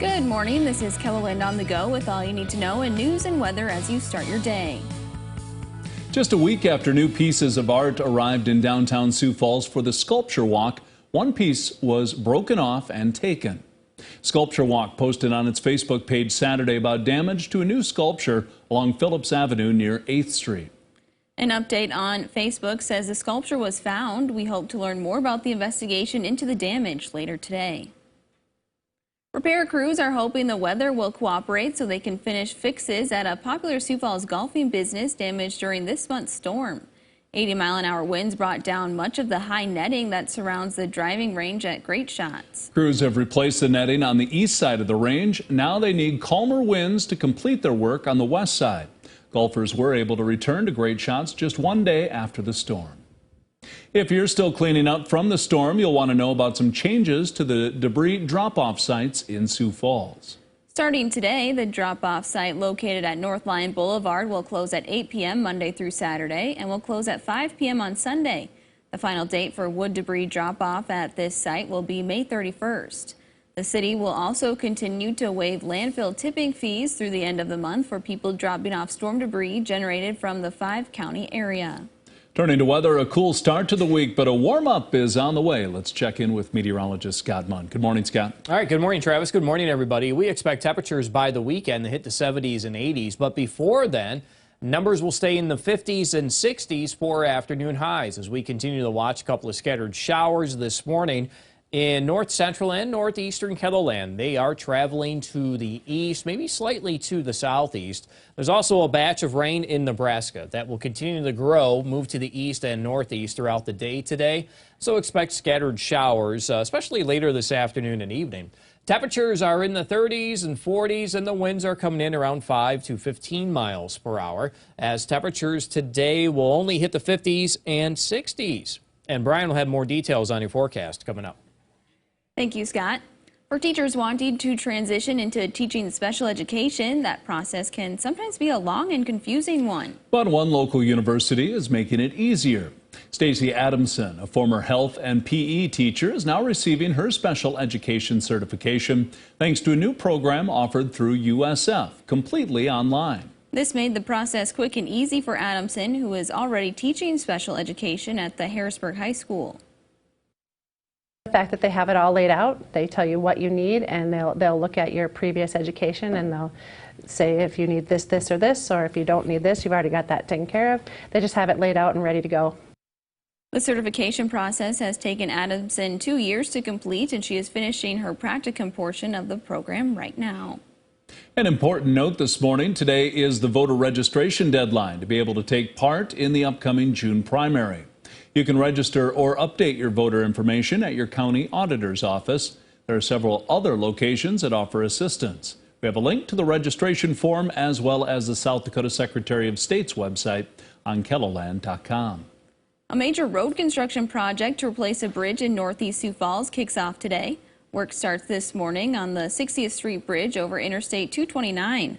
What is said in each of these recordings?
Good morning. This is KELOLAND on the go with all you need to know in news and weather as you start your day. Just a week after new pieces of art arrived in downtown Sioux Falls for the Sculpture Walk, one piece was broken off and taken. Sculpture Walk posted on its Facebook page Saturday about damage to a new sculpture along Phillips Avenue near 8th Street. An update on Facebook says the sculpture was found. We hope to learn more about the investigation into the damage later today. Repair crews are hoping the weather will cooperate so they can finish fixes at a popular Sioux Falls golfing business damaged during this month's storm. 80-mile-an-hour winds brought down much of the high netting that surrounds the driving range at Great Shots. Crews have replaced the netting on the east side of the range. Now they need calmer winds to complete their work on the west side. Golfers were able to return to Great Shots just one day after the storm. If you're still cleaning up from the storm, you'll want to know about some changes to the debris drop-off sites in Sioux Falls. Starting today, the drop-off site located at North Lyon Boulevard will close at 8 p.m. Monday through Saturday and will close at 5 p.m. on Sunday. The final date for wood debris drop-off at this site will be May 31st. The city will also continue to waive landfill tipping fees through the end of the month for people dropping off storm debris generated from the 5-county area. Turning to weather, a cool start to the week, but a warm-up is on the way. Let's check in with meteorologist Scott Munn. Good morning, Scott. All right, good morning, Travis. Good morning, everybody. We expect temperatures by the weekend to hit the 70s and 80s, but before then, numbers will stay in the 50s and 60s for afternoon highs as we continue to watch a couple of scattered showers this morning in north central and northeastern KELOLAND. They are traveling to the east, maybe slightly to the southeast. There's also a batch of rain in Nebraska that will continue to grow, move to the east and northeast throughout the day today. So expect scattered showers, especially later this afternoon and evening. Temperatures are in the 30s and 40s, and the winds are coming in around 5 to 15 miles per hour, as temperatures today will only hit the 50s and 60s. And Brian will have more details on your forecast coming up. Thank you, Scott. For teachers wanting to transition into teaching special education, that process can sometimes be a long and confusing one. But one local university is making it easier. Stacy Adamson, a former health and PE teacher, is now receiving her special education certification thanks to a new program offered through USF, completely online. This made the process quick and easy for Adamson, who is already teaching special education at the Harrisburg High School. The fact that they have it all laid out, they tell you what you need, and they'll look at your previous education and they'll say if you need this, this, or this, or if you don't need this, you've already got that taken care of. They just have it laid out and ready to go. The certification process has taken Adamson 2 years to complete, and she is finishing her practicum portion of the program right now. An important note this morning, today is the voter registration deadline to be able to take part in the upcoming June primary. You can register or update your voter information at your county auditor's office. There are several other locations that offer assistance. We have a link to the registration form as well as the South Dakota Secretary of State's website on KELOLAND.com. A major road construction project to replace a bridge in northeast Sioux Falls kicks off today. Work starts this morning on the 60th Street Bridge over Interstate 229.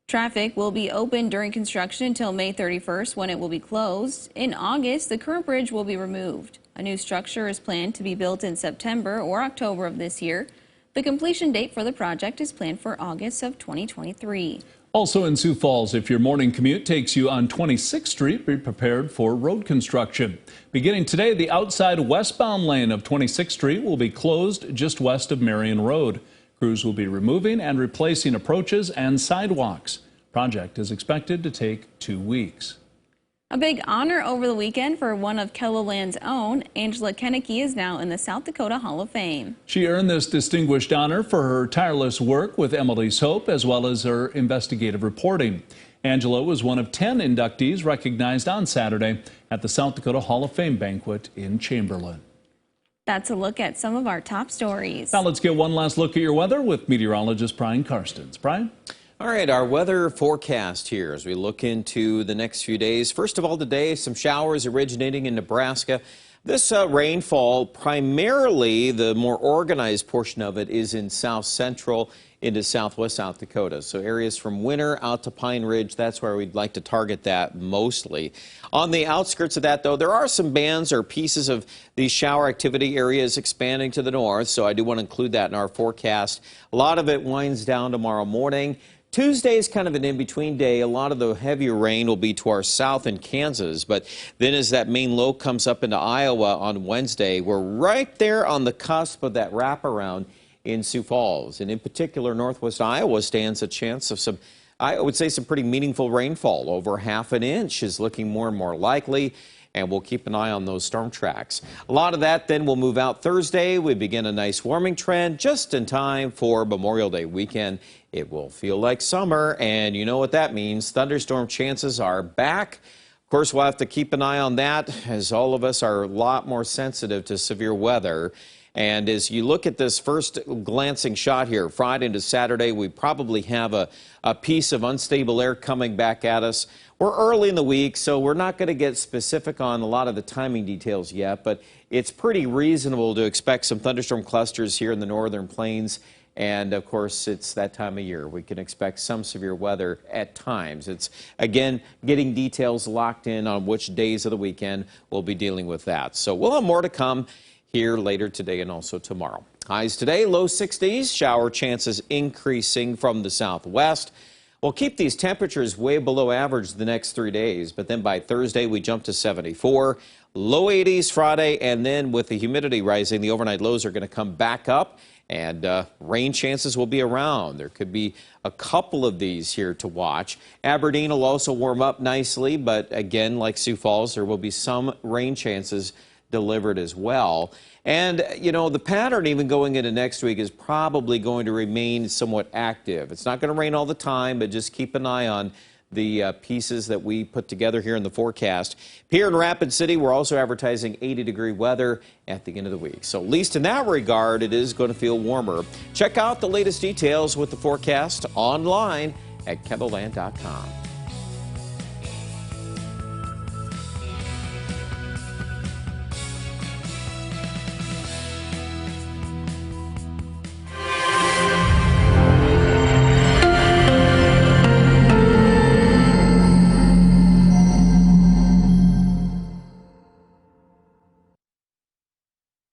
Traffic will be open during construction until May 31st, when it will be closed. In August, the current bridge will be removed. A new structure is planned to be built in September or October of this year. The completion date for the project is planned for August of 2023. Also in Sioux Falls, if your morning commute takes you on 26th Street, be prepared for road construction. Beginning today, the outside westbound lane of 26th Street will be closed just west of Marion Road. Crews will be removing and replacing approaches and sidewalks. Project is expected to take 2 weeks. A big honor over the weekend for one of KELOLAND's own. Angela Kennecke is now in the South Dakota Hall of Fame. She earned this distinguished honor for her tireless work with Emily's Hope as well as her investigative reporting. Angela was one of 10 inductees recognized on Saturday at the South Dakota Hall of Fame banquet in Chamberlain. That's a look at some of our top stories. Now let's get one last look at your weather with meteorologist Brian Karstens. Brian? All right, our weather forecast here as we look into the next few days. First of all, today, some showers originating in Nebraska. This rainfall, primarily the more organized portion of it is in south central into southwest South Dakota. So areas from Winter out to Pine Ridge, that's where we'd like to target that mostly. On the outskirts of that, though, there are some bands or pieces of these shower activity areas expanding to the north, so I do want to include that in our forecast. A lot of it winds down tomorrow morning. Tuesday is kind of an in-between day. A lot of the heavier rain will be to our south in Kansas, but then as that main low comes up into Iowa on Wednesday, we're right there on the cusp of that wraparound in Sioux Falls. And in particular, northwest Iowa stands a chance of some, I would say, some pretty meaningful rainfall. Over ½ an inch is looking more and more likely, and we'll keep an eye on those storm tracks. A lot of that then will move out Thursday. We begin a nice warming trend just in time for Memorial Day weekend. It will feel like summer, and you know what that means. Thunderstorm chances are back. Of course, we'll have to keep an eye on that, as all of us are a lot more sensitive to severe weather. And as you look at this first glancing shot here, Friday into Saturday, we probably have a piece of unstable air coming back at us. We're early in the week, so we're not going to get specific on a lot of the timing details yet, but it's pretty reasonable to expect some thunderstorm clusters here in the northern plains. And of course, it's that time of year. We can expect some severe weather at times. It's, again, getting details locked in on which days of the weekend we'll be dealing with that. So we'll have more to come here later today and also tomorrow. Highs today, low 60s. Shower chances increasing from the southwest. We'll keep these temperatures way below average the next 3 days, but then by Thursday we jump to 74. Low 80s Friday, and then with the humidity rising, the overnight lows are going to come back up, and rain chances will be around. There could be a couple of these here to watch. Aberdeen will also warm up nicely, but again, like Sioux Falls, there will be some rain chances delivered as well. And, you know, the pattern even going into next week is probably going to remain somewhat active. It's not going to rain all the time, but just keep an eye on the pieces that we put together here in the forecast. Here in Rapid City, we're also advertising 80-degree weather at the end of the week. So at least in that regard, it is going to feel warmer. Check out the latest details with the forecast online at KELOLAND.com.